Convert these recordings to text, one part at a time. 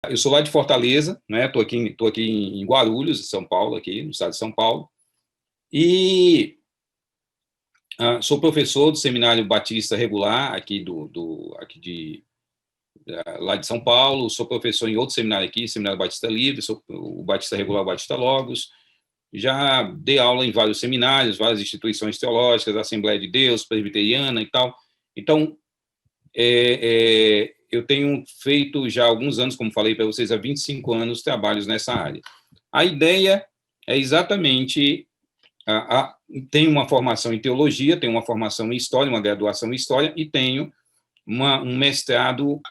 Eu sou lá de Fortaleza, né? Estou aqui em Guarulhos, São Paulo, aqui no estado de São Paulo, e sou professor do Seminário Batista Regular aqui lá de São Paulo. Sou professor em outro seminário aqui, Seminário Batista Livre, sou o Batista Regular, Batista Logos. Já dei aula em vários seminários, várias instituições teológicas, Assembleia de Deus, Presbiteriana e tal. Então, eu tenho feito já há alguns anos, como falei para vocês, há 25 anos, trabalhos nessa área. A ideia é exatamente... tenho uma formação em teologia, tenho uma formação em história, uma graduação em história, e tenho um mestrado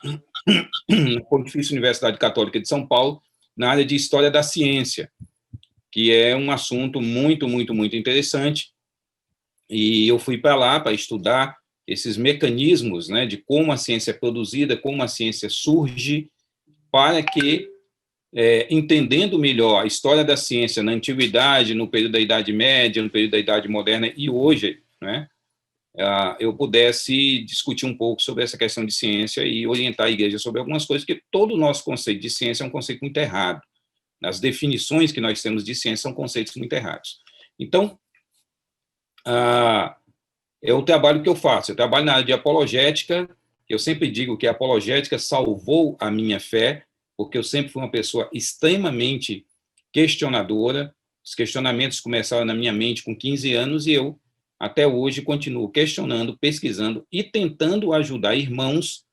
na Pontifícia Universidade Católica de São Paulo, na área de História da Ciência, que é um assunto muito, muito, muito interessante. E eu fui para lá para estudar esses mecanismos, né, de como a ciência é produzida, como a ciência surge, para que, entendendo melhor a história da ciência na antiguidade, no período da Idade Média, no período da Idade Moderna e hoje, né, eu pudesse discutir um pouco sobre essa questão de ciência e orientar a igreja sobre algumas coisas, porque todo o nosso conceito de ciência é um conceito muito errado. As definições que nós temos de ciência são conceitos muito errados. Então, é o trabalho que eu faço. Eu trabalho na área de apologética. Eu sempre digo que a apologética salvou a minha fé, porque eu sempre fui uma pessoa extremamente questionadora. Os questionamentos começaram na minha mente com 15 anos e eu, até hoje, continuo questionando, pesquisando e tentando ajudar irmãos,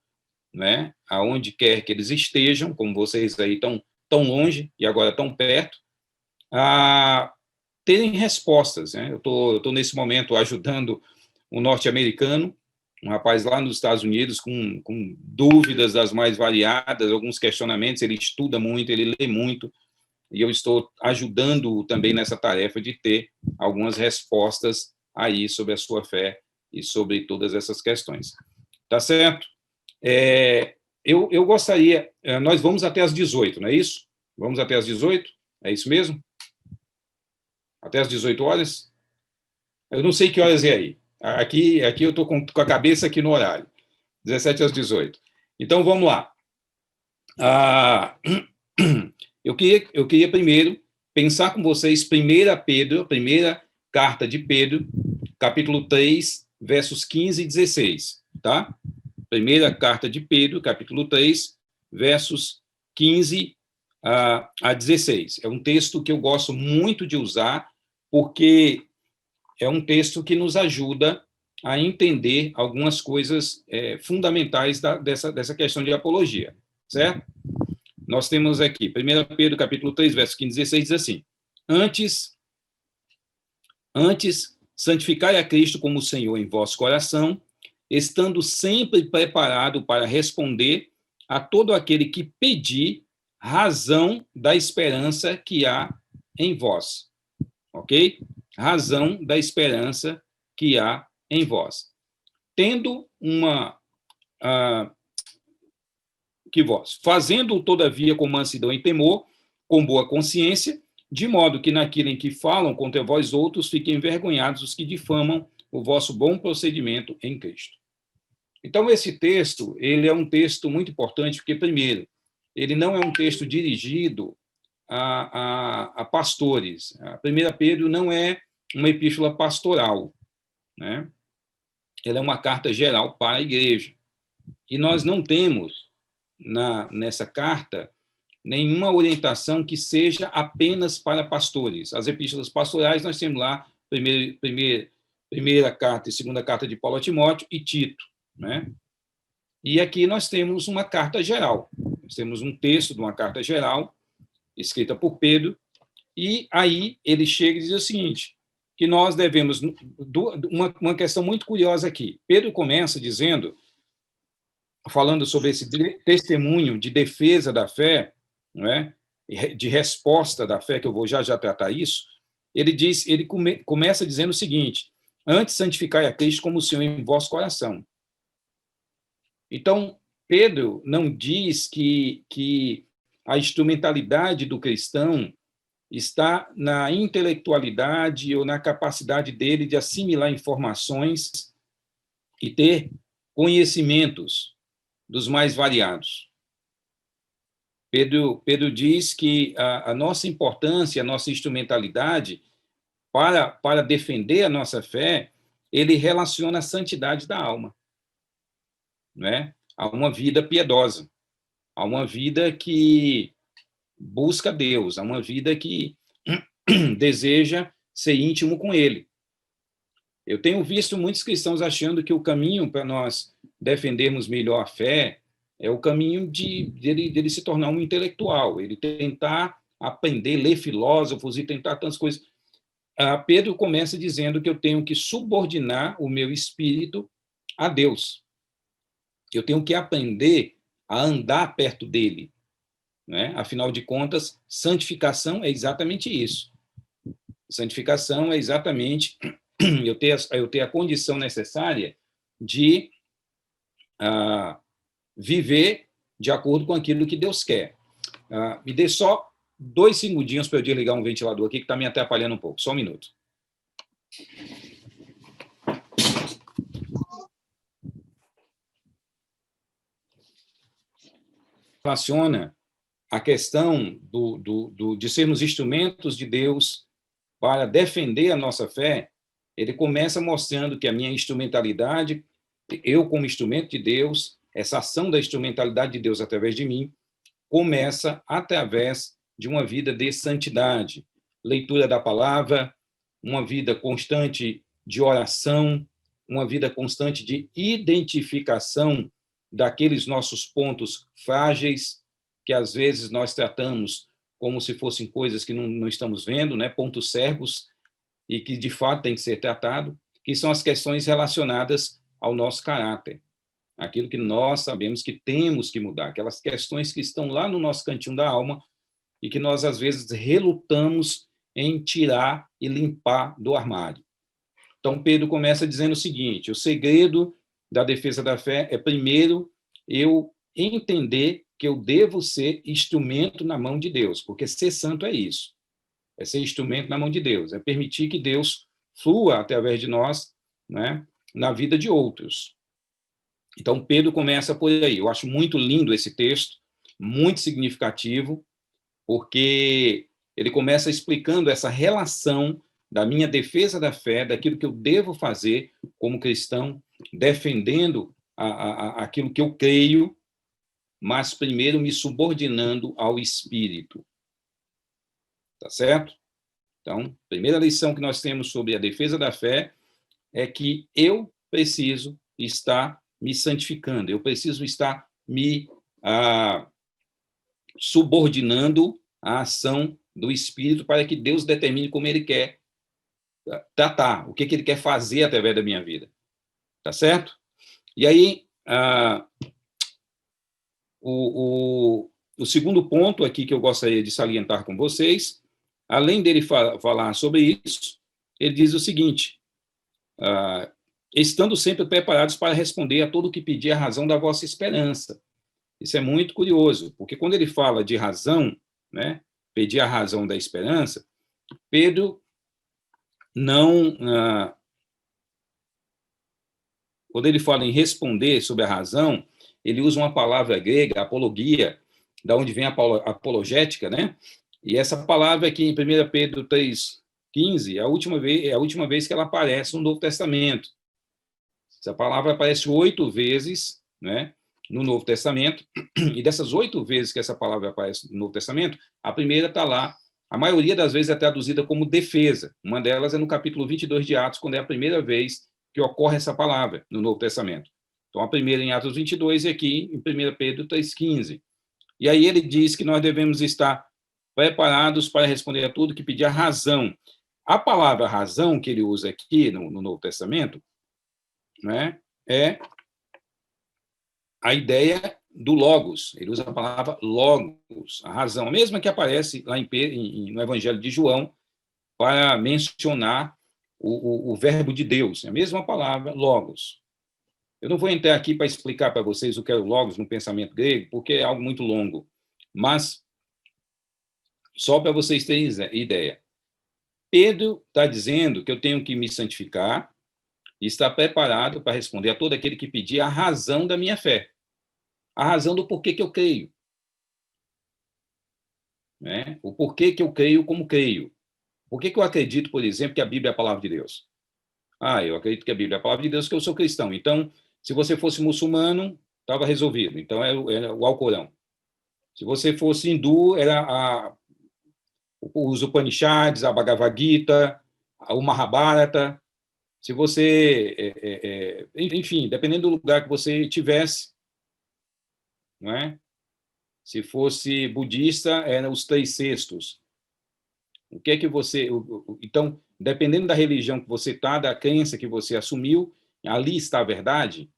né, aonde quer que eles estejam, como vocês aí estão tão longe e agora tão perto, a terem respostas, né? Eu tô nesse momento ajudando um norte-americano, um rapaz lá nos Estados Unidos com dúvidas das mais variadas, alguns questionamentos. Ele estuda muito, ele lê muito, e eu estou ajudando também nessa tarefa de ter algumas respostas aí sobre a sua fé e sobre todas essas questões. Tá certo? Eu gostaria... Nós vamos até às 18, não é isso? Vamos até às 18? É isso mesmo? Até às 18 horas? Eu não sei que horas é aí. Aqui eu estou com a cabeça aqui no horário. 17 às 18. Então, vamos lá. Eu queria primeiro pensar com vocês 1 Pedro, a primeira carta de Pedro, capítulo 3, versos 15 e 16. Tá? Primeira carta de Pedro, capítulo 3, versos 15 a 16. É um texto que eu gosto muito de usar, porque é um texto que nos ajuda a entender algumas coisas fundamentais dessa questão de apologia, certo? Nós temos aqui, 1 Pedro, capítulo 3, versos 15 e 16, diz assim: Antes, santificai a Cristo como Senhor em vosso coração, estando sempre preparado para responder a todo aquele que pedir razão da esperança que há em vós. Ok? Razão da esperança que há em vós. Tendo fazendo todavia com mansidão e temor, com boa consciência, de modo que naquilo em que falam contra vós outros fiquem envergonhados os que difamam o vosso bom procedimento em Cristo. Então, esse texto, ele é um texto muito importante, porque, primeiro, ele não é um texto dirigido a pastores. A 1 Pedro não é uma epístola pastoral, né? Ela é uma carta geral para a igreja. E nós não temos, nessa carta, nenhuma orientação que seja apenas para pastores. As epístolas pastorais, nós temos lá primeira carta e segunda carta de Paulo a Timóteo e Tito, né? E aqui nós temos uma carta geral. Nós temos um texto de uma carta geral, escrita por Pedro, e aí ele chega e diz o seguinte, que nós devemos... Uma questão muito curiosa aqui. Pedro começa falando sobre esse testemunho de defesa da fé, não é? De resposta da fé, que eu vou já tratar isso. Ele começa dizendo o seguinte: antes santificai a Cristo como o Senhor em vosso coração. Então, Pedro não diz que a instrumentalidade do cristão está na intelectualidade ou na capacidade dele de assimilar informações e ter conhecimentos dos mais variados. Pedro diz que a nossa importância, a nossa instrumentalidade para defender a nossa fé, ele relaciona a santidade da alma, né? A uma vida piedosa, a uma vida que busca Deus, a uma vida que deseja ser íntimo com Ele. Eu tenho visto muitos cristãos achando que o caminho para nós defendermos melhor a fé é o caminho dele se tornar um intelectual, ele tentar aprender, ler filósofos e tentar tantas coisas. Pedro começa dizendo que eu tenho que subordinar o meu espírito a Deus. Eu tenho que aprender a andar perto dele, né? Afinal de contas, santificação é exatamente isso. Santificação é exatamente eu ter a condição necessária de viver de acordo com aquilo que Deus quer. Me dê só 2 segundinhos para eu desligar um ventilador aqui que está me atrapalhando um pouco. Só um minuto. Relaciona a questão de sermos instrumentos de Deus para defender a nossa fé, ele começa mostrando que a minha instrumentalidade, eu como instrumento de Deus, essa ação da instrumentalidade de Deus através de mim, começa através de uma vida de santidade, leitura da palavra, uma vida constante de oração, uma vida constante de identificação daqueles nossos pontos frágeis, que às vezes nós tratamos como se fossem coisas que não estamos vendo, né? Pontos cegos, e que de fato tem que ser tratado, que são as questões relacionadas ao nosso caráter, aquilo que nós sabemos que temos que mudar, aquelas questões que estão lá no nosso cantinho da alma e que nós, às vezes, relutamos em tirar e limpar do armário. Então, Pedro começa dizendo o seguinte: o segredo da defesa da fé é, primeiro, eu entender que eu devo ser instrumento na mão de Deus, porque ser santo é isso, é ser instrumento na mão de Deus, é permitir que Deus flua através de nós, né, na vida de outros. Então, Pedro começa por aí. Eu acho muito lindo esse texto, muito significativo, porque ele começa explicando essa relação da minha defesa da fé, daquilo que eu devo fazer como cristão, defendendo aquilo que eu creio, mas primeiro me subordinando ao Espírito. Tá certo? Então, a primeira lição que nós temos sobre a defesa da fé é que eu preciso estar me santificando, eu preciso estar me subordinando à ação do Espírito para que Deus determine como Ele quer tratar, o que Ele quer fazer através da minha vida. Tá certo? E aí, o segundo ponto aqui que eu gostaria de salientar com vocês, além dele falar sobre isso, ele diz o seguinte: estando sempre preparados para responder a todo o que pedir a razão da vossa esperança. Isso é muito curioso, porque quando ele fala de razão, né, pedir a razão da esperança, Pedro não... quando ele fala em responder sobre a razão, ele usa uma palavra grega, apologia, da onde vem a apologética, né? E essa palavra aqui em 1 Pedro 3,15 é a última vez que ela aparece no Novo Testamento. Essa palavra aparece 8 vezes, né, no Novo Testamento, e dessas 8 vezes que essa palavra aparece no Novo Testamento, a primeira está lá, a maioria das vezes é traduzida como defesa. Uma delas é no capítulo 22 de Atos, quando é a primeira vez que ocorre essa palavra no Novo Testamento. Então, a primeira em Atos 22 e aqui em 1 Pedro 3,15. E aí ele diz que nós devemos estar preparados para responder a tudo que pedir a razão. A palavra razão que ele usa aqui no Novo Testamento, né, é a ideia do logos. Ele usa a palavra logos, a razão, a mesma que aparece lá no Evangelho de João, para mencionar o verbo de Deus, é a mesma palavra, logos. Eu não vou entrar aqui para explicar para vocês o que é o logos no pensamento grego, porque é algo muito longo, mas só para vocês terem ideia. Pedro está dizendo que eu tenho que me santificar e estar preparado para responder a todo aquele que pedir a razão da minha fé, a razão do porquê que eu creio. né? O porquê que eu creio como creio. Por que eu acredito, por exemplo, que a Bíblia é a palavra de Deus? Eu acredito que a Bíblia é a palavra de Deus, que eu sou cristão. Então, se você fosse muçulmano, estava resolvido. Então, era o Alcorão. Se você fosse hindu, era os Upanishads, a Bhagavad Gita, o Mahabharata. Se você, enfim, dependendo do lugar que você tivesse, não é? Se fosse budista, eram os três cestos. O que é que você... Então, dependendo da religião que você está, da crença que você assumiu, ali está a verdade.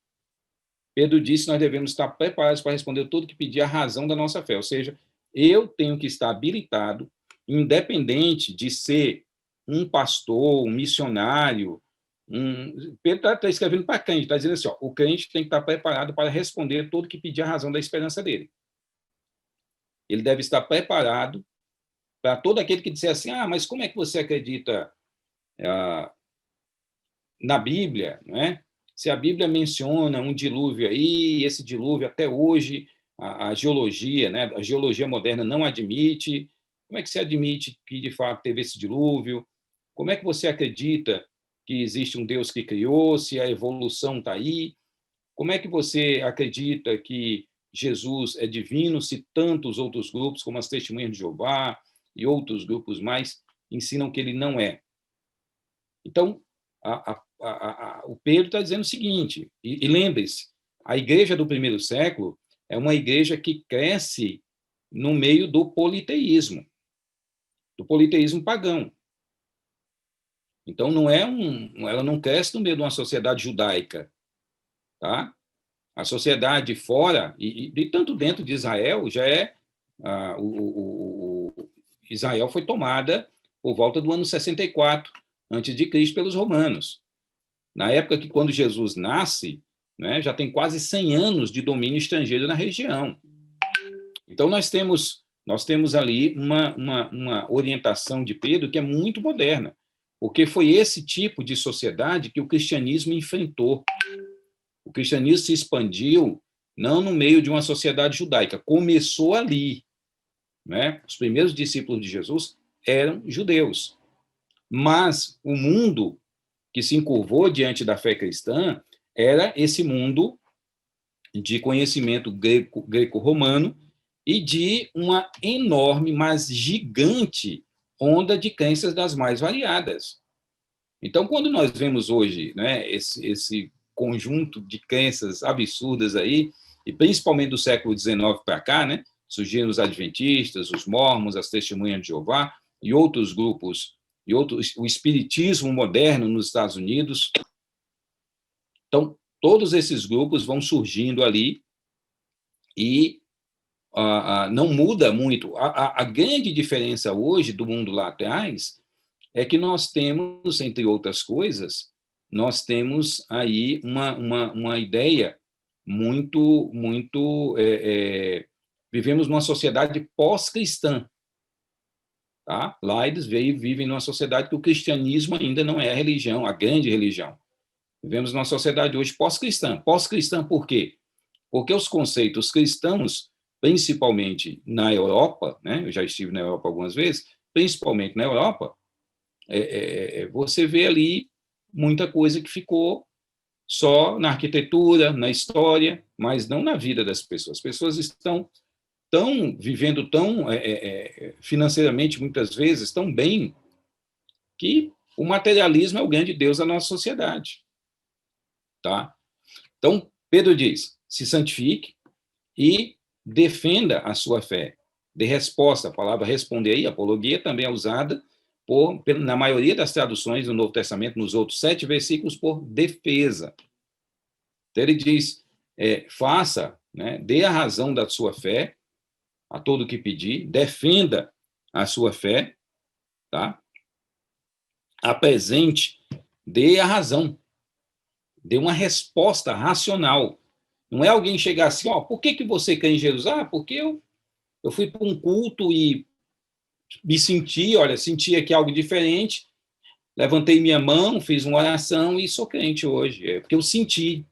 Pedro disse que nós devemos estar preparados para responder tudo que pedir a razão da nossa fé. Ou seja, eu tenho que estar habilitado, independente de ser um pastor, um missionário. Pedro está escrevendo para crente, está dizendo assim, o crente tem que estar preparado para responder tudo que pedir a razão da esperança dele. Ele deve estar preparado para todo aquele que disser assim, mas como é que você acredita na Bíblia, não é? Se a Bíblia menciona um dilúvio aí, esse dilúvio até hoje, a geologia, né? A geologia moderna não admite. Como é que você admite que, de fato, teve esse dilúvio? Como é que você acredita que existe um Deus que criou, se a evolução está aí? Como é que você acredita que Jesus é divino, se tantos outros grupos, como as Testemunhas de Jeová e outros grupos mais, ensinam que ele não é? Então, o Pedro está dizendo o seguinte, e lembre-se, a igreja do primeiro século é uma igreja que cresce no meio do politeísmo pagão. Então, ela não cresce no meio de uma sociedade judaica, tá? A sociedade fora, e tanto dentro de Israel, já Israel foi tomada por volta do ano 64 antes de Cristo pelos romanos. Na época que, quando Jesus nasce, né, já tem quase 100 anos de domínio estrangeiro na região. Então, nós temos ali uma orientação de Pedro que é muito moderna, porque foi esse tipo de sociedade que o cristianismo enfrentou. O cristianismo se expandiu não no meio de uma sociedade judaica, começou ali, né? Os primeiros discípulos de Jesus eram judeus, mas o mundo que se encurvou diante da fé cristã era esse mundo de conhecimento greco-romano e de uma enorme, mas gigante onda de crenças das mais variadas. Então, quando nós vemos hoje, né, esse conjunto de crenças absurdas aí, e principalmente do século XIX para cá, né, surgiram os adventistas, os mormons, as testemunhas de Jeová e outros grupos, o espiritismo moderno nos Estados Unidos. Então, todos esses grupos vão surgindo ali e não muda muito. A grande diferença hoje do mundo lá atrás é que nós temos, entre outras coisas, nós temos aí uma ideia muito, muito... vivemos numa sociedade pós-cristã. Tá? Lá eles vivem numa sociedade que o cristianismo ainda não é a religião, a grande religião. Vivemos numa sociedade hoje pós-cristã. Pós-cristã por quê? Porque os conceitos cristãos, principalmente na Europa, né? Eu já estive na Europa algumas vezes, principalmente na Europa, você vê ali muita coisa que ficou só na arquitetura, na história, mas não na vida das pessoas. As pessoas estão vivendo tão financeiramente, muitas vezes, tão bem, que o materialismo é o grande Deus da nossa sociedade. Tá? Então, Pedro diz, se santifique e defenda a sua fé. Dê resposta, a palavra responder aí, apologia, também é usada na maioria das traduções do Novo Testamento, nos outros 7 versículos, por defesa. Então, ele diz, faça, né, dê a razão da sua fé a todo o que pedir, defenda a sua fé, tá? Apresente, dê a razão, dê uma resposta racional. Não é alguém chegar assim, por que você crê em Jesus? Porque eu fui para um culto e me senti aqui algo diferente, levantei minha mão, fiz uma oração e sou crente hoje. É porque eu senti.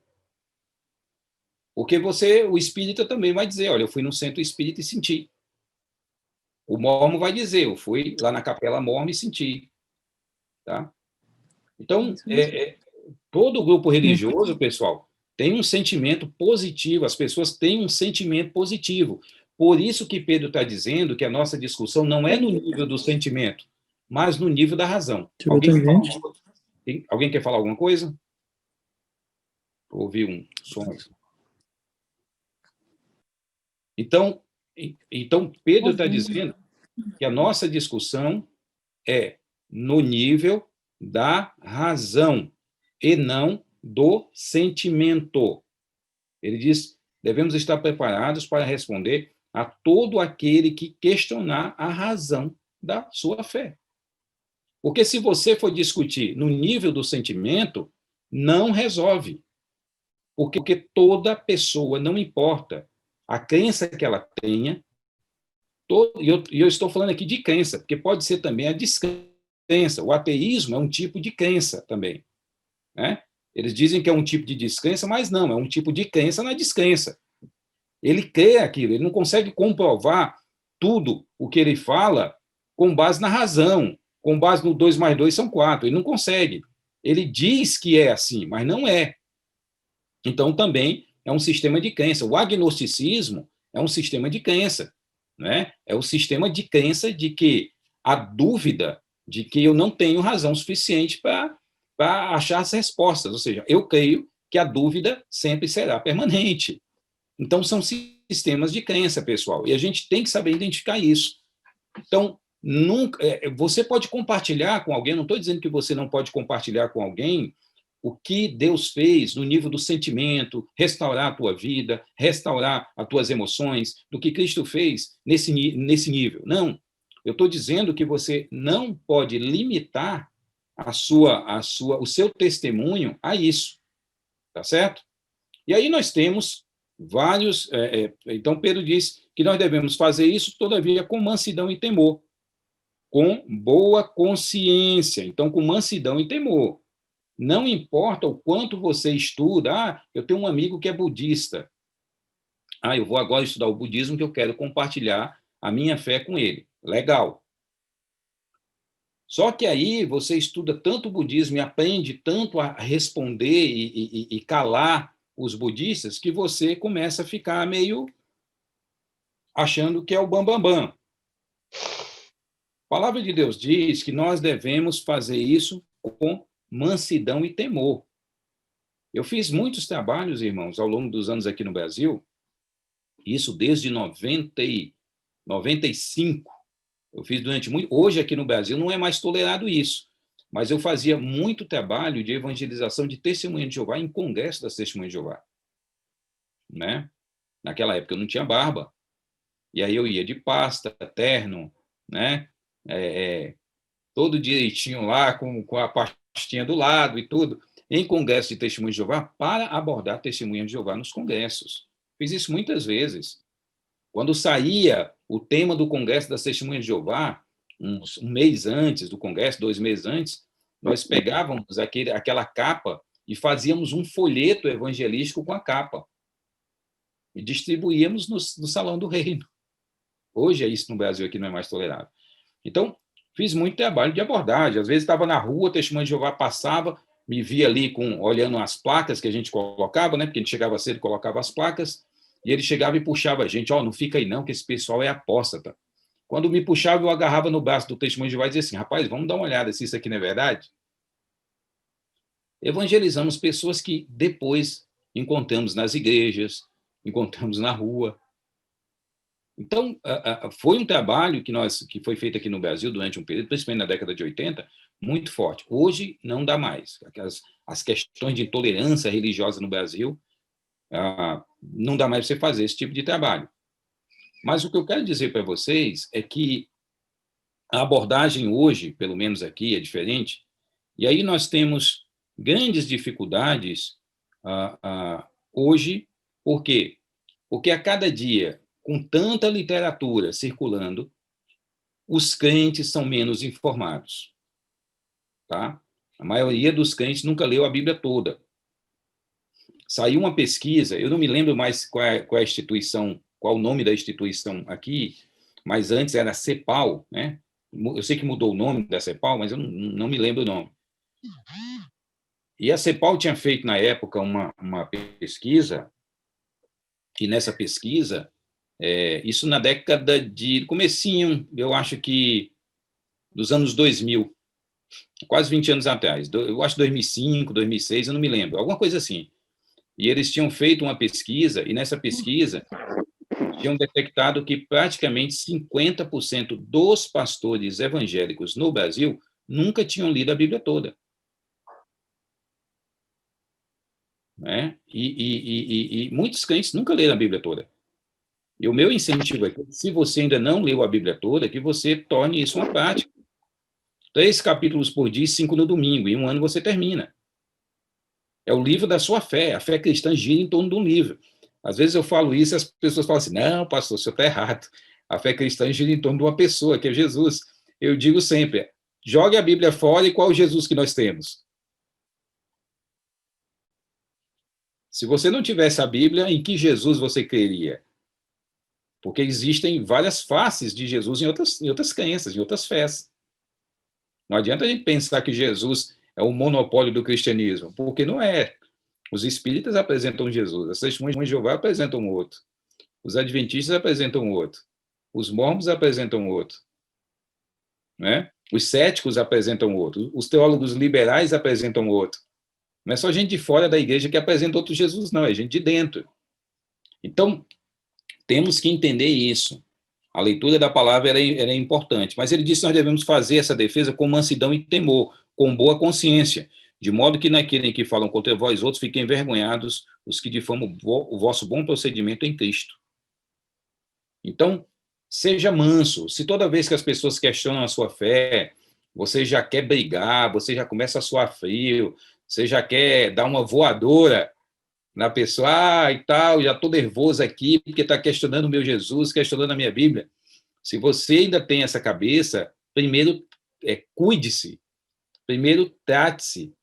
Porque o espírita também vai dizer, eu fui no centro espírita e senti. O mórmon vai dizer, eu fui lá na capela mórmon e senti. Tá? Então, todo grupo religioso, pessoal, tem um sentimento positivo, as pessoas têm um sentimento positivo. Por isso que Pedro está dizendo que a nossa discussão não é no nível do sentimento, mas no nível da razão. Alguém quer falar alguma coisa? Ouvi um som. Então Pedro está dizendo que a nossa discussão é no nível da razão e não do sentimento. Ele diz, devemos estar preparados para responder a todo aquele que questionar a razão da sua fé. Porque se você for discutir no nível do sentimento, não resolve. Porque toda pessoa, não importa a crença que ela tenha, e eu estou falando aqui de crença, porque pode ser também a descrença. O ateísmo é um tipo de crença também. Né? Eles dizem que é um tipo de descrença, mas não, é um tipo de crença na descrença. Ele crê aquilo, ele não consegue comprovar tudo o que ele fala com base na razão, com base no 2 mais 2 são 4. Ele não consegue. Ele diz que é assim, mas não é. Então, também é um sistema de crença. O agnosticismo é um sistema de crença. Né? É o sistema de crença de que a dúvida de que eu não tenho razão suficiente para achar as respostas. Ou seja, eu creio que a dúvida sempre será permanente. Então, são sistemas de crença, pessoal, e a gente tem que saber identificar isso. Então, você pode compartilhar com alguém, não estou dizendo que você não pode compartilhar com alguém o que Deus fez no nível do sentimento, restaurar a tua vida, restaurar as tuas emoções, do que Cristo fez nesse nível. Não, eu estou dizendo que você não pode limitar o seu testemunho a isso, tá certo? E aí nós temos vários... então, Pedro diz que nós devemos fazer isso, todavia, com mansidão e temor, com boa consciência. Então, com mansidão e temor. Não importa o quanto você estuda. Eu tenho um amigo que é budista. Eu vou agora estudar o budismo que eu quero compartilhar a minha fé com ele. Legal. Só que aí você estuda tanto o budismo e aprende tanto a responder e calar os budistas que você começa a ficar meio achando que é o bambambam. A palavra de Deus diz que nós devemos fazer isso com mansidão e temor. Eu fiz muitos trabalhos, irmãos, ao longo dos anos aqui no Brasil, isso desde 95. Eu fiz durante muito... Hoje, aqui no Brasil, não é mais tolerado isso, mas eu fazia muito trabalho de evangelização de Testemunha de Jeová em congresso das Testemunhas de Jeová. Né? Naquela época eu não tinha barba, e aí eu ia de pasta, terno, né? Todo direitinho lá, com a pastinha do lado e tudo, em congresso de Testemunha de Jeová, para abordar Testemunha de Jeová nos congressos. Fiz isso muitas vezes. Quando saía o tema do congresso das Testemunhas de Jeová, um mês antes do congresso, 2 meses antes, nós pegávamos aquela capa e fazíamos um folheto evangelístico com a capa e distribuíamos no Salão do Reino. Hoje é isso no Brasil, aqui não é mais tolerável. Então, fiz muito trabalho de abordagem. Às vezes estava na rua, o Testemunho de Jeová passava, me via ali olhando as placas que a gente colocava, né? Porque a gente chegava cedo e colocava as placas, e ele chegava e puxava a gente, não fica aí não, que esse pessoal é apóstata. Quando me puxava, eu agarrava no braço do Testemunho de Jeová e dizia assim, rapaz, vamos dar uma olhada se isso aqui não é verdade. Evangelizamos pessoas que depois encontramos nas igrejas, encontramos na rua. Então, foi um trabalho que foi feito aqui no Brasil durante um período, principalmente na década de 80, muito forte. Hoje, não dá mais. As questões de intolerância religiosa no Brasil, não dá mais para você fazer esse tipo de trabalho. Mas o que eu quero dizer para vocês é que a abordagem hoje, pelo menos aqui, é diferente, e aí nós temos grandes dificuldades hoje. Por quê? Porque a cada dia, com tanta literatura circulando, os crentes são menos informados. Tá? A maioria dos crentes nunca leu a Bíblia toda. Saiu uma pesquisa, eu não me lembro mais qual é a instituição, qual o nome da instituição aqui, mas antes era CEPAL, né? Eu sei que mudou o nome da CEPAL, mas eu não me lembro o nome. E a CEPAL tinha feito, na época, uma pesquisa, e nessa pesquisa, isso na década de comecinho, eu acho que dos anos 2000, quase 20 anos atrás, eu acho 2005, 2006, eu não me lembro, alguma coisa assim. E eles tinham feito uma pesquisa, e nessa pesquisa tinham detectado que praticamente 50% dos pastores evangélicos no Brasil nunca tinham lido a Bíblia toda. Né? E muitos crentes nunca leram a Bíblia toda. E o meu incentivo é que, se você ainda não leu a Bíblia toda, que você torne isso uma prática. 3 capítulos por dia, 5 no domingo. Em um ano você termina. É o livro da sua fé. A fé cristã gira em torno de um livro. Às vezes eu falo isso e as pessoas falam assim, não, pastor, o senhor está errado. A fé cristã gira em torno de uma pessoa, que é Jesus. Eu digo sempre, jogue a Bíblia fora e qual o Jesus que nós temos? Se você não tivesse a Bíblia, em que Jesus você creria? Porque existem várias faces de Jesus em outras crenças, em outras fés. Não adianta a gente pensar que Jesus é o monopólio do cristianismo, porque não é. Os espíritas apresentam Jesus, as testemunhas de Jeová apresentam outro, os adventistas apresentam outro, os mormons apresentam outro, né? Os céticos apresentam outro, os teólogos liberais apresentam outro. Não é só gente de fora da igreja que apresenta outro Jesus, não, é gente de dentro. Então, temos que entender isso. A leitura da palavra era importante, mas ele disse que nós devemos fazer essa defesa com mansidão e temor, com boa consciência, de modo que naquele em que falam contra vós outros fiquem envergonhados os que difamam o vosso bom procedimento em Cristo. Então, seja manso. Se toda vez que as pessoas questionam a sua fé, você já quer brigar, você já começa a suar frio, você já quer dar uma voadora na pessoa, e tal, já estou nervoso aqui, porque está questionando o meu Jesus, questionando a minha Bíblia. Se você ainda tem essa cabeça, primeiro cuide-se, primeiro trate-se,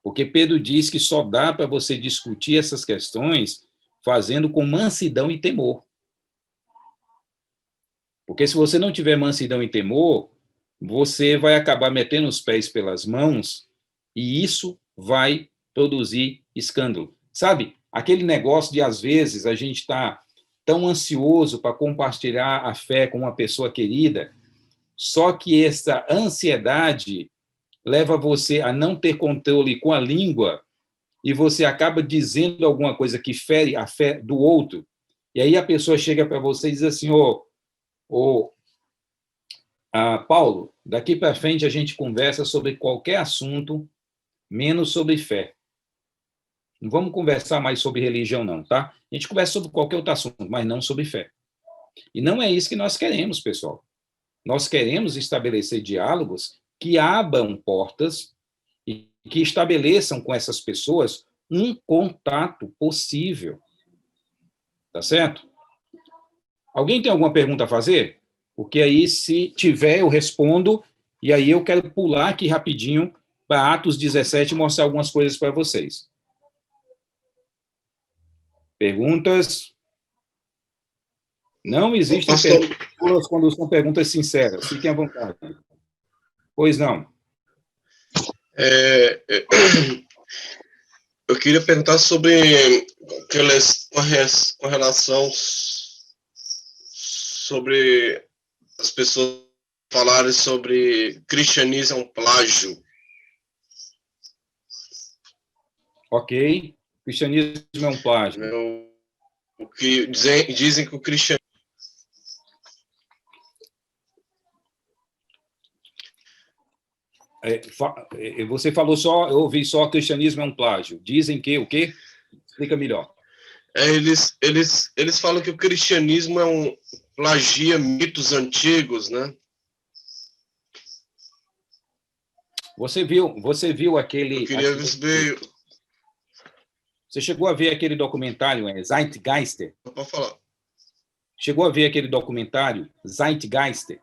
porque Pedro diz que só dá para você discutir essas questões fazendo com mansidão e temor. Porque se você não tiver mansidão e temor, você vai acabar metendo os pés pelas mãos e isso vai produzir escândalo. Sabe, aquele negócio de, às vezes, a gente está tão ansioso para compartilhar a fé com uma pessoa querida, só que essa ansiedade leva você a não ter controle com a língua e você acaba dizendo alguma coisa que fere a fé do outro. E aí a pessoa chega para você e diz assim, Paulo, daqui para frente a gente conversa sobre qualquer assunto, menos sobre fé. Não vamos conversar mais sobre religião, não, tá? A gente conversa sobre qualquer outro assunto, mas não sobre fé. E não é isso que nós queremos, pessoal. Nós queremos estabelecer diálogos que abram portas e que estabeleçam com essas pessoas um contato possível. Tá certo? Alguém tem alguma pergunta a fazer? Porque aí, se tiver, eu respondo, e aí eu quero pular aqui rapidinho para Atos 17 e mostrar algumas coisas para vocês. Perguntas? Não existem perguntas quando são perguntas sinceras. Fiquem à vontade. Pois não. Eu queria perguntar sobre com relação sobre as pessoas falarem sobre cristianismo é um plágio. Ok. Cristianismo é um plágio. O que dizem que o cristianismo... Você falou só, eu ouvi só cristianismo é um plágio. Dizem que o quê? Explica melhor. Eles falam que o cristianismo plagia mitos antigos, né? Você viu aquele... Eu queria ver... Você chegou a ver aquele documentário, Zeitgeist? Pode falar. Chegou a ver aquele documentário, Zeitgeist?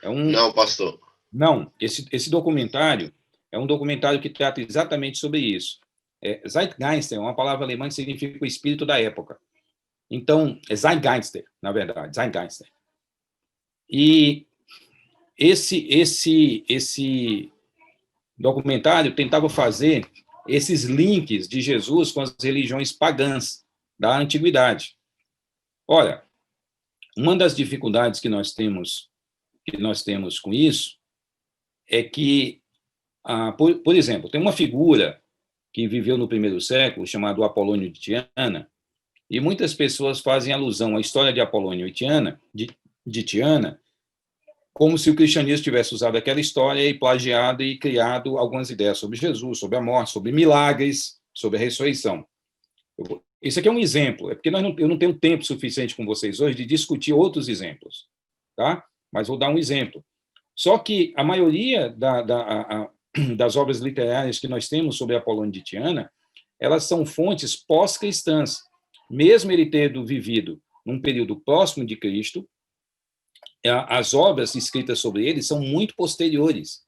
Não, pastor. Não, esse documentário é um documentário que trata exatamente sobre isso. Zeitgeist é uma palavra alemã que significa o espírito da época. Então, é Zeitgeister, na verdade, Zeitgeister. E esse documentário tentava fazer esses links de Jesus com as religiões pagãs da antiguidade. Olha, uma das dificuldades que nós temos com isso é que, por exemplo, tem uma figura que viveu no primeiro século, chamado Apolônio de Tiana, e muitas pessoas fazem alusão à história de Apolônio de Tiana, como se o cristianismo tivesse usado aquela história e plagiado e criado algumas ideias sobre Jesus, sobre a morte, sobre milagres, sobre a ressurreição. Esse aqui é um exemplo, é porque eu não tenho tempo suficiente com vocês hoje de discutir outros exemplos, tá? Mas vou dar um exemplo. Só que a maioria das obras literárias que nós temos sobre Apolônio de Tiana, elas são fontes pós-cristãs. Mesmo ele tendo vivido num período próximo de Cristo, as obras escritas sobre ele são muito posteriores,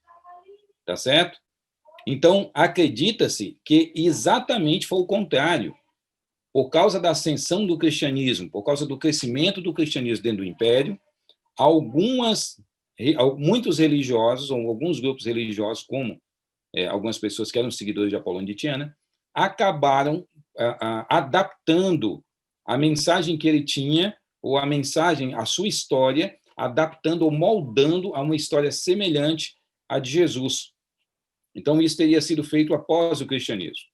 tá certo? Então, acredita-se que exatamente foi o contrário. Por causa da ascensão do cristianismo, por causa do crescimento do cristianismo dentro do império, muitos religiosos, ou alguns grupos religiosos, como algumas pessoas que eram seguidores de Apolônio de Tiana, acabaram adaptando a mensagem que ele tinha, ou a sua história, adaptando ou moldando a uma história semelhante à de Jesus. Então, isso teria sido feito após o cristianismo.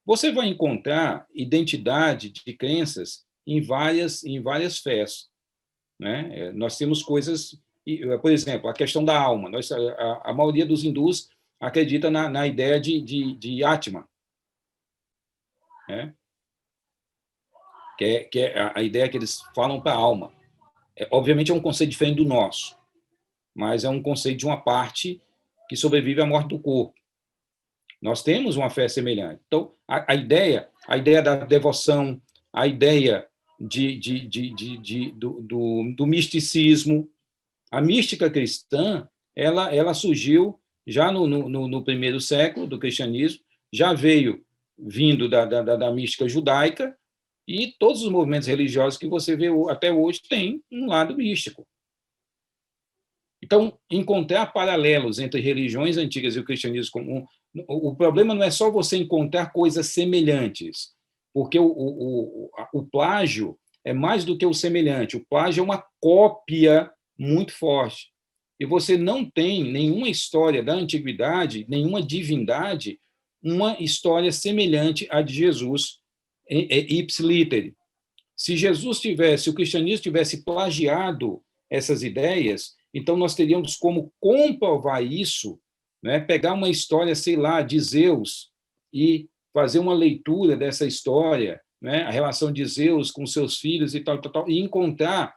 Você vai encontrar identidade de crenças em várias fés, né? Nós temos coisas, por exemplo, a questão da alma. A maioria dos hindus acredita na ideia de Atma, né? Que é a ideia que eles falam para a alma. Obviamente é um conceito diferente do nosso, mas é um conceito de uma parte que sobrevive à morte do corpo. Nós temos uma fé semelhante. Então, a ideia da devoção, a ideia do misticismo, a mística cristã, ela surgiu já no primeiro século do cristianismo, já veio vindo da mística judaica, e todos os movimentos religiosos que você vê até hoje têm um lado místico. Então, encontrar paralelos entre religiões antigas e o cristianismo comum, o problema não é só você encontrar coisas semelhantes, porque o plágio é mais do que o semelhante. O plágio é uma cópia muito forte. E você não tem nenhuma história da antiguidade, nenhuma divindade, uma história semelhante à de Jesus, ipsiliter. Se o cristianismo tivesse plagiado essas ideias, então nós teríamos como comprovar isso, né? Pegar uma história, sei lá, de Zeus e fazer uma leitura dessa história, né? A relação de Zeus com seus filhos e tal, e encontrar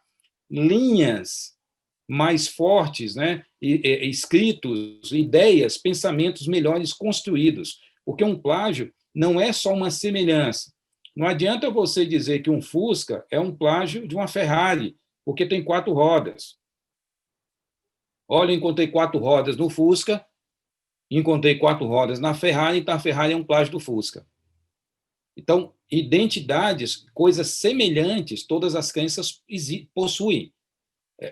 linhas mais fortes, né? Escritos, ideias, pensamentos melhores construídos, porque um plágio não é só uma semelhança. Não adianta você dizer que um Fusca é um plágio de uma Ferrari, porque tem 4 rodas. Olha, eu encontrei 4 rodas no Fusca, encontrei 4 rodas na Ferrari, então a Ferrari é um plágio do Fusca. Então, identidades, coisas semelhantes, todas as crenças possuem.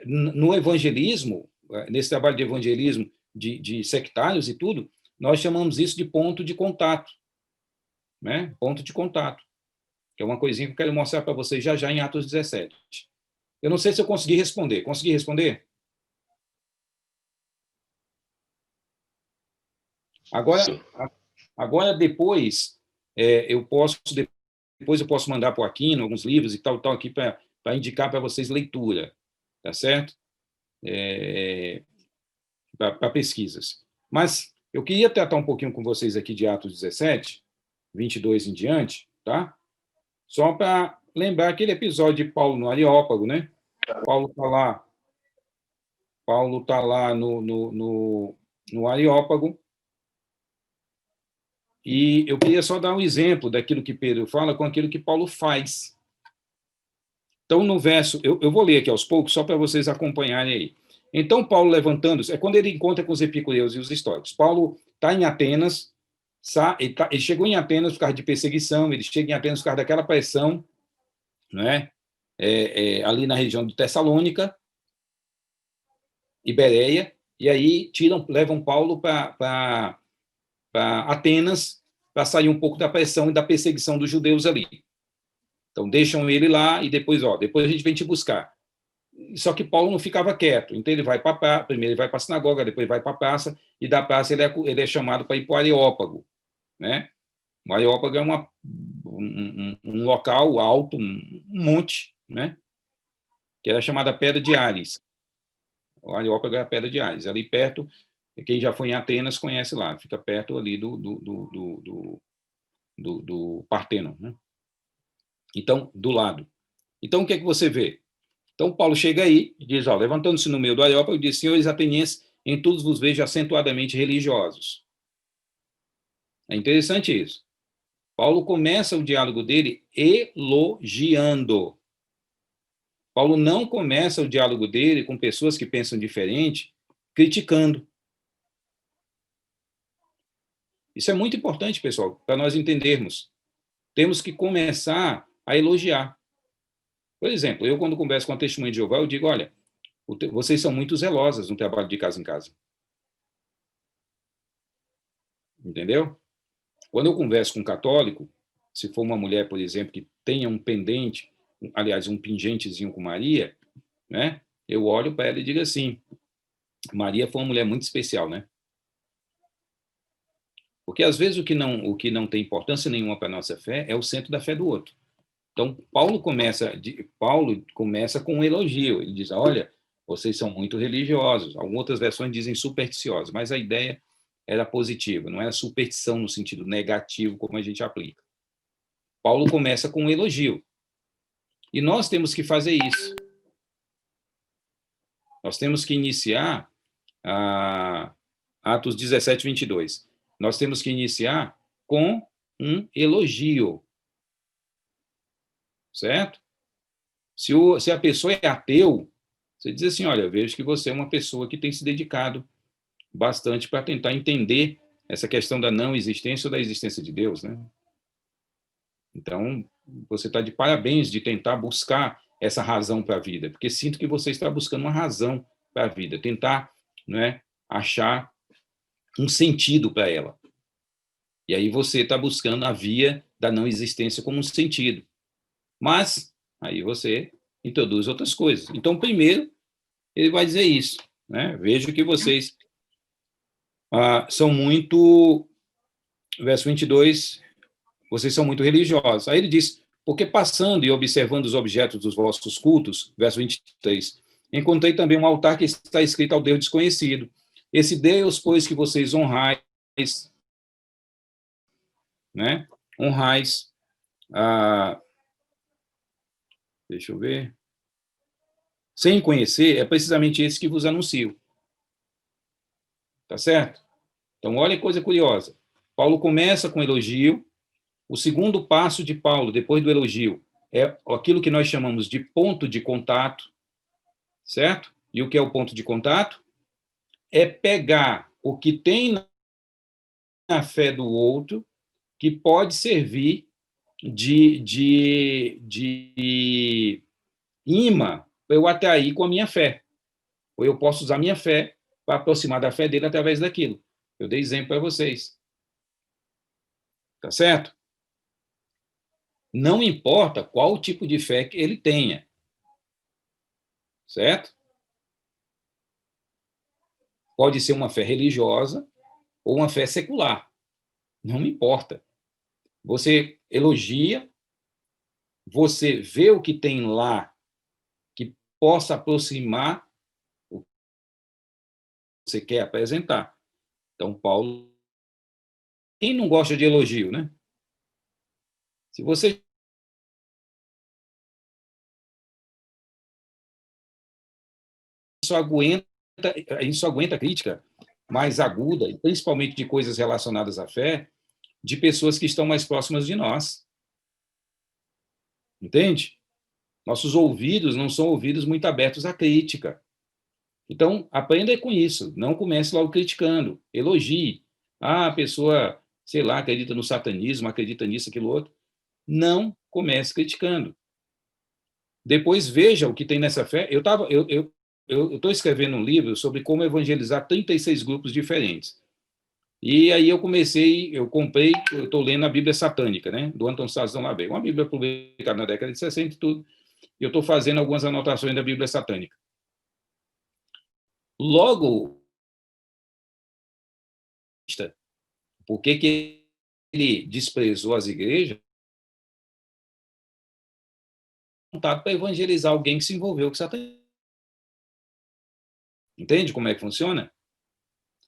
No evangelismo, nesse trabalho de evangelismo de sectários e tudo, nós chamamos isso de ponto de contato, né? Ponto de contato, que é uma coisinha que eu quero mostrar para vocês já em Atos 17. Eu não sei se eu consegui responder. Consegui responder? Agora depois, depois eu posso mandar para o Aquino alguns livros e tal aqui para indicar para vocês leitura, tá certo? Para pesquisas. Mas eu queria tratar um pouquinho com vocês aqui de Atos 17, 22 em diante, tá? Só para lembrar aquele episódio de Paulo no Areópago, né? Paulo está lá no Areópago. E eu queria só dar um exemplo daquilo que Pedro fala com aquilo que Paulo faz. Então, no verso, eu vou ler aqui aos poucos, só para vocês acompanharem aí. Então, Paulo levantando-se, é quando ele encontra com os epicureus e os estoicos. Paulo está em Atenas, ele chegou em Atenas por causa de perseguição, ele chega em Atenas por causa daquela pressão, né? ali na região de Tessalônica e Bereia, e aí levam Paulo para Atenas, para sair um pouco da pressão e da perseguição dos judeus ali. Então, deixam ele lá e depois a gente vem te buscar. Só que Paulo não ficava quieto, então ele vai primeiro ele vai para a sinagoga, depois vai para a praça, e da praça ele é chamado para ir para o Areópago, né? O Areópago é um local alto, um monte, né? Que era chamada Pedra de Ares. O Areópago é a Pedra de Ares. Ali perto, quem já foi em Atenas conhece lá, fica perto ali do Partênon, né? Então, do lado. Então, o que é que você vê? Então, Paulo chega aí e diz, levantando-se no meio do Areópago, diz, senhores atenienses, em todos vos vejo acentuadamente religiosos. É interessante isso. Paulo começa o diálogo dele elogiando. Paulo não começa o diálogo dele com pessoas que pensam diferente, criticando. Isso é muito importante, pessoal, para nós entendermos. Temos que começar a elogiar. Por exemplo, eu, quando converso com a Testemunha de Jeová, eu digo, olha, vocês são muito zelosas no trabalho de casa em casa. Entendeu? Quando eu converso com um católico, se for uma mulher, por exemplo, que tenha um pendente, aliás, um pingentezinho com Maria, né? Eu olho para ela e digo assim, Maria foi uma mulher muito especial, né? Porque, às vezes, o que não tem importância nenhuma para a nossa fé é o centro da fé do outro. Então, Paulo começa com um elogio. Ele diz, olha, vocês são muito religiosos. Algumas outras versões dizem supersticiosos, mas a ideia era positiva, não era superstição no sentido negativo, como a gente aplica. Paulo começa com um elogio. E nós temos que fazer isso. Nós temos que iniciar Atos 17, 22. Nós temos que iniciar com um elogio. Certo? Se a pessoa é ateu, você diz assim, olha, eu vejo que você é uma pessoa que tem se dedicado bastante para tentar entender essa questão da não existência ou da existência de Deus, né? Então, você está de parabéns de tentar buscar essa razão para a vida, porque sinto que você está buscando uma razão para a vida, tentar, né, achar um sentido para ela. E aí você está buscando a via da não existência como um sentido. Mas, aí você introduz outras coisas. Então, primeiro, ele vai dizer isso, né? Vejo que vocês são muito, verso 22, vocês são muito religiosos. Aí ele diz, porque passando e observando os objetos dos vossos cultos, verso 23, encontrei também um altar que está escrito ao Deus desconhecido. Esse Deus, pois, que vocês honrais, né? Honrais, deixa eu ver, sem conhecer, é precisamente esse que vos anuncio. Tá certo? Então, olha que coisa curiosa. Paulo começa com elogio. O segundo passo de Paulo, depois do elogio, é aquilo que nós chamamos de ponto de contato, certo? E o que é o ponto de contato? É pegar o que tem na fé do outro, que pode servir de imã para eu atrair com a minha fé. Ou eu posso usar a minha fé para aproximar da fé dele através daquilo. Eu dei exemplo para vocês. Tá certo? Não importa qual tipo de fé que ele tenha. Certo? Pode ser uma fé religiosa ou uma fé secular. Não me importa. Você elogia, você vê o que tem lá que possa aproximar o que você quer apresentar. Então, Paulo... Quem não gosta de elogio, né? Se você só aguenta crítica mais aguda, e principalmente de coisas relacionadas à fé, de pessoas que estão mais próximas de nós. Entende? Nossos ouvidos não são ouvidos muito abertos à crítica. Então, aprenda com isso. Não comece logo criticando. Elogie. A pessoa, sei lá, acredita no satanismo, acredita nisso, aquilo outro. Não comece criticando. Depois veja o que tem nessa fé. Eu estou escrevendo um livro sobre como evangelizar 36 grupos diferentes. E aí eu comprei, eu estou lendo a Bíblia Satânica, né, do Anton Sazon Lavey, uma Bíblia publicada na década de 60 e tudo, e eu estou fazendo algumas anotações da Bíblia Satânica. Logo, por que ele desprezou as igrejas? Para evangelizar alguém que se envolveu com Satanás. Entende como é que funciona?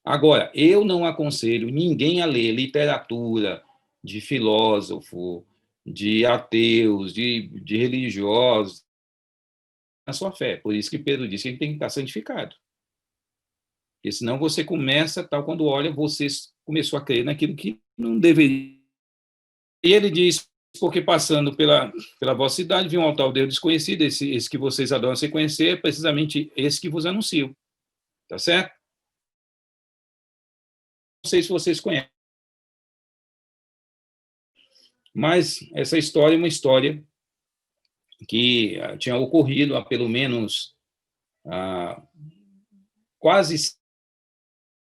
Agora, eu não aconselho ninguém a ler literatura de filósofo, de ateus, de religiosos, na sua fé. Por isso que Pedro disse que ele tem que estar santificado. Porque senão você começa, tal, quando olha, você começou a crer naquilo que não deveria. E ele diz, porque passando pela vossa cidade, viu um altar ao Deus desconhecido, esse que vocês adoram se conhecer, é precisamente esse que vos anuncio. Tá certo? Não sei se vocês conhecem. Mas essa história é uma história que tinha ocorrido há pelo menos quase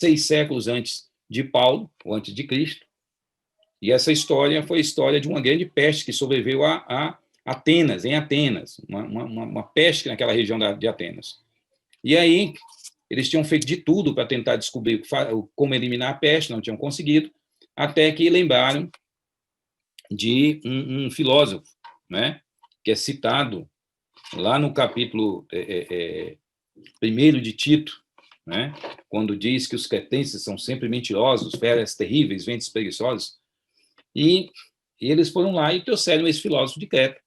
6 séculos antes de Paulo, ou antes de Cristo. E essa história foi a história de uma grande peste que sobreviveu a Atenas, em Atenas, uma peste naquela região de Atenas. E aí, eles tinham feito de tudo para tentar descobrir como eliminar a peste, não tinham conseguido, até que lembraram de um filósofo, né, que é citado lá no capítulo 1 de Tito, né, quando diz que os cretenses são sempre mentirosos, feras terríveis, ventos preguiçosos, e eles foram lá e trouxeram esse filósofo de Creta,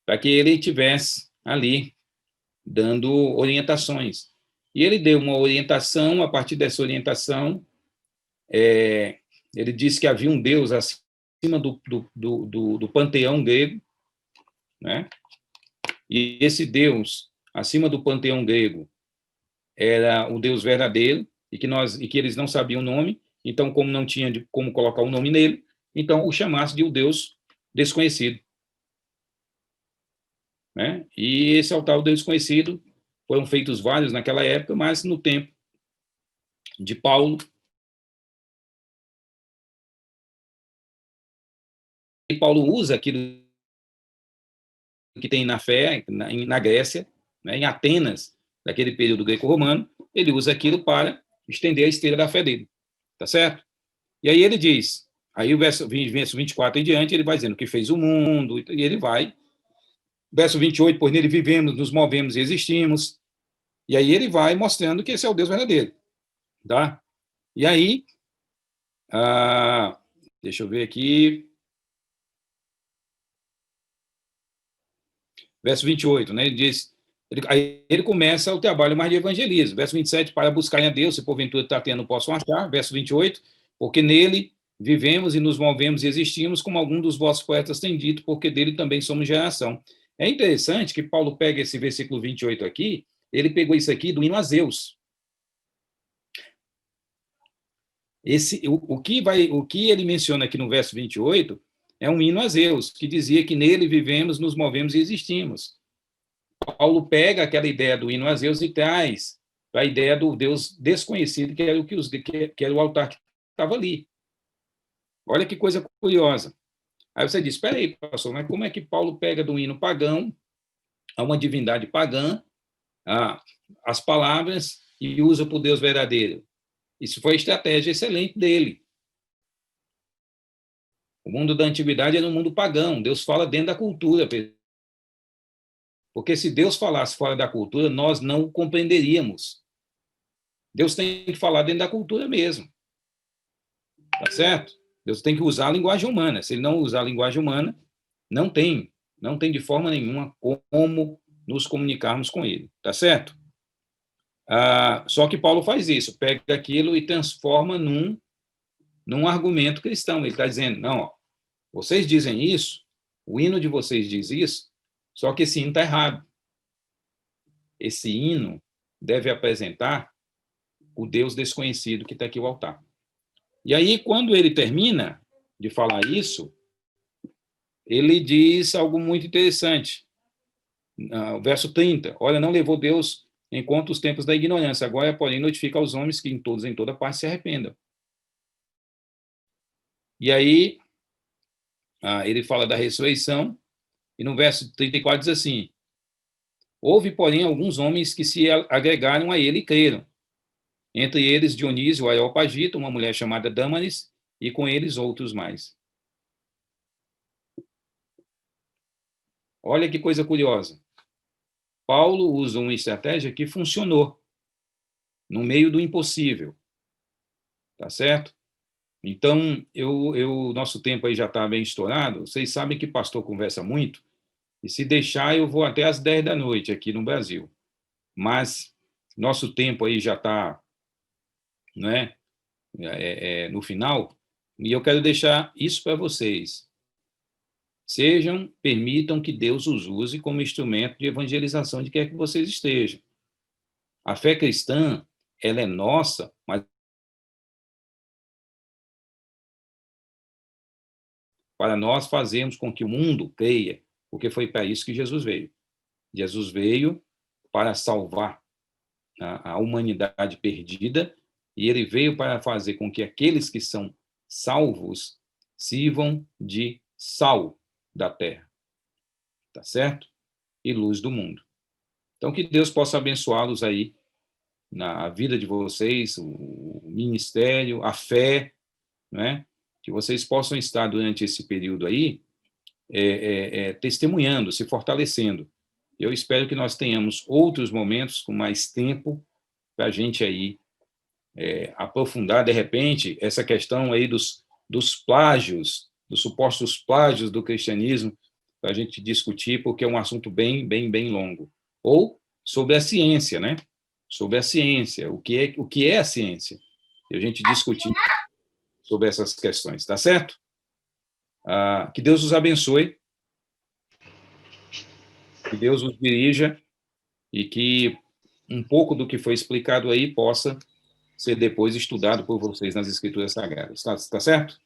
para que ele tivesse ali dando orientações. E ele deu uma orientação, a partir dessa orientação, ele disse que havia um Deus acima do panteão grego, né? E esse Deus, acima do panteão grego, era o Deus verdadeiro, e que eles não sabiam o nome, então, como não tinha como colocar o nome nele, então o chamasse de o Deus desconhecido. Né? E esse altar, o Deus desconhecido, foram feitos vários naquela época, mas no tempo de Paulo, e Paulo usa aquilo que tem na fé, na Grécia, né, em Atenas, daquele período greco-romano, ele usa aquilo para estender a esteira da fé dele, tá certo? E aí ele diz, aí o verso 24 em diante, ele vai dizendo que fez o mundo, e ele vai, verso 28, pois nele vivemos, nos movemos e existimos, e aí ele vai mostrando que esse é o Deus verdadeiro, tá? E aí, deixa eu ver aqui, verso 28, né, ele diz, aí ele começa o trabalho mais de evangelismo, verso 27, para buscarem a Deus, se porventura está tendo, possam achar, verso 28, porque nele vivemos e nos movemos e existimos, como algum dos vossos poetas tem dito, porque dele também somos geração. É interessante que Paulo pega esse versículo 28 aqui, ele pegou isso aqui do hino a Zeus. O que ele menciona aqui no verso 28 é um hino a Zeus, que dizia que nele vivemos, nos movemos e existimos. Paulo pega aquela ideia do hino a Zeus e traz a ideia do Deus desconhecido, que era o altar que estava ali. Olha que coisa curiosa. Aí você diz, espera aí, pastor, mas como é que Paulo pega do hino pagão, a uma divindade pagã, as palavras e usa para o Deus verdadeiro? Isso foi a estratégia excelente dele. O mundo da antiguidade era um mundo pagão. Deus fala dentro da cultura. Porque se Deus falasse fora da cultura, nós não o compreenderíamos. Deus tem que falar dentro da cultura mesmo. Tá certo? Deus tem que usar a linguagem humana. Se ele não usar a linguagem humana, não tem de forma nenhuma como nos comunicarmos com ele. Tá certo? Só que Paulo faz isso, pega aquilo e transforma num argumento cristão. Ele está dizendo, não, ó, vocês dizem isso, o hino de vocês diz isso, só que esse hino está errado. Esse hino deve apresentar o Deus desconhecido que está aqui no altar. E aí, quando ele termina de falar isso, ele diz algo muito interessante. O verso 30, olha, não levou Deus em conta os tempos da ignorância, agora, porém, notifica aos homens que em toda parte se arrependam. E aí, ele fala da ressurreição, e no verso 34 diz assim, houve, porém, alguns homens que se agregaram a ele e creram, entre eles Dionísio, o Areopagita, uma mulher chamada Dâmaris, e com eles outros mais. Olha que coisa curiosa. Paulo usa uma estratégia que funcionou no meio do impossível. Tá certo? Então, nosso tempo aí já está bem estourado. Vocês sabem que pastor conversa muito, e se deixar, eu vou até às 10 da noite aqui no Brasil. Mas nosso tempo aí já está, né, no final, e eu quero deixar isso para vocês. Permitam que Deus os use como instrumento de evangelização de quer que vocês estejam. A fé cristã, ela é nossa, mas para nós fazermos com que o mundo creia, porque foi para isso que Jesus veio. Jesus veio para salvar a humanidade perdida, e ele veio para fazer com que aqueles que são salvos sirvam de sal da terra, tá certo? E luz do mundo. Então, que Deus possa abençoá-los aí na vida de vocês, o ministério, a fé, né? Que vocês possam estar durante esse período aí testemunhando, se fortalecendo. Eu espero que nós tenhamos outros momentos com mais tempo para a gente aí aprofundar, de repente, essa questão aí dos plágios, dos supostos plágios do cristianismo, para a gente discutir, porque é um assunto bem, bem, bem longo. Ou sobre a ciência, né? Sobre a ciência, o que é a ciência. E a gente discutir sobre essas questões, tá certo? Que Deus os abençoe, que Deus os dirija e que um pouco do que foi explicado aí possa ser depois estudado por vocês nas Escrituras Sagradas. Tá certo?